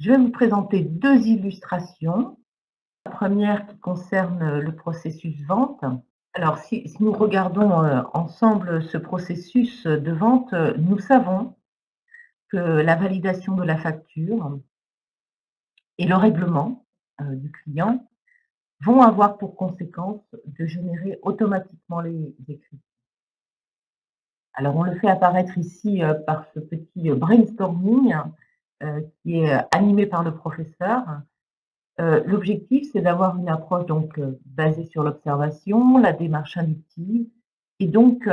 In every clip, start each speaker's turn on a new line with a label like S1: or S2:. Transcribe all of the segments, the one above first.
S1: Je vais vous présenter 2 illustrations. La première qui concerne le processus vente. Alors si nous regardons, ensemble ce processus de vente, nous savons que la validation de la facture et le règlement, du client vont avoir pour conséquence de générer automatiquement les écrits. Alors on le fait apparaître ici, par ce petit, brainstorming, qui est, animé par le professeur. L'objectif, c'est d'avoir une approche donc, basée sur l'observation, la démarche inductive et donc,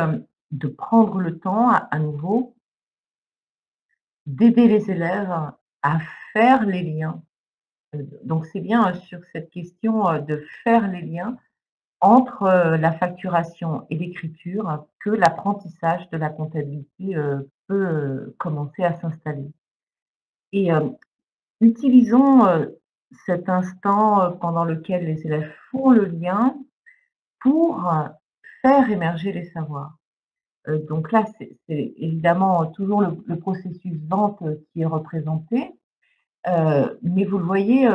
S1: de prendre le temps à nouveau d'aider les élèves à faire les liens. Donc c'est bien, sur cette question, de faire les liens entre, la facturation et l'écriture que l'apprentissage de la comptabilité, peut, commencer à s'installer et utilisons, cet instant, pendant lequel les élèves font le lien pour, faire émerger les savoirs. Donc là, c'est évidemment toujours le processus vente, qui est représenté, mais vous le voyez,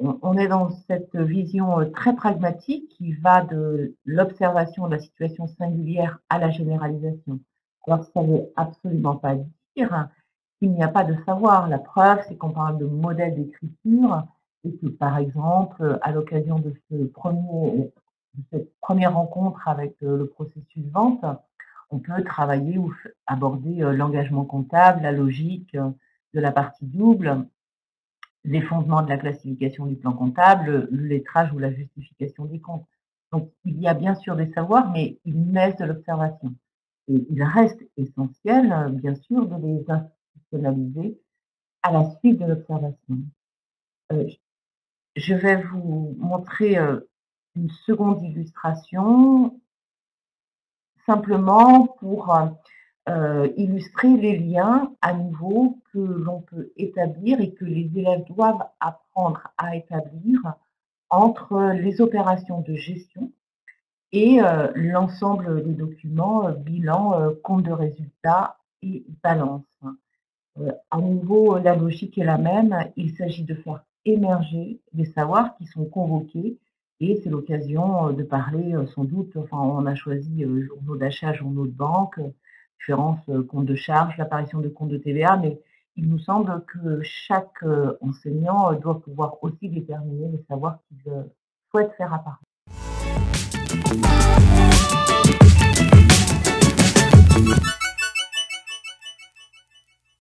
S1: on est dans cette vision, très pragmatique qui va de l'observation de la situation singulière à la généralisation. Alors ça ne veut absolument pas dire qu'il n'y a pas de savoir. La preuve, c'est qu'on parle de modèle d'écriture et que, par exemple, à l'occasion de cette première rencontre avec, le processus vente, on peut travailler ou aborder, l'engagement comptable, la logique, de la partie double, les fondements de la classification du plan comptable, le lettrage ou la justification des comptes. Donc il y a bien sûr des savoirs, mais ils naissent de l'observation. Et il reste essentiel, bien sûr, de les institutionnaliser à la suite de l'observation. Heu, je vais vous montrer, une seconde illustration, simplement pour, illustrer les liens à nouveau que l'on peut établir et que les élèves doivent apprendre à établir entre les opérations de gestion et l'ensemble des documents, bilan, compte de résultats et balance. À nouveau, la logique est la même, il s'agit de faire émerger des savoirs qui sont convoqués et c'est l'occasion, de parler, sans doute enfin, on a choisi, journaux d'achat, journaux de banque, différence, compte de charges, l'apparition de comptes de TVA, mais il nous semble que chaque, enseignant, doit pouvoir aussi déterminer les savoirs qu'il, souhaite faire apparaître.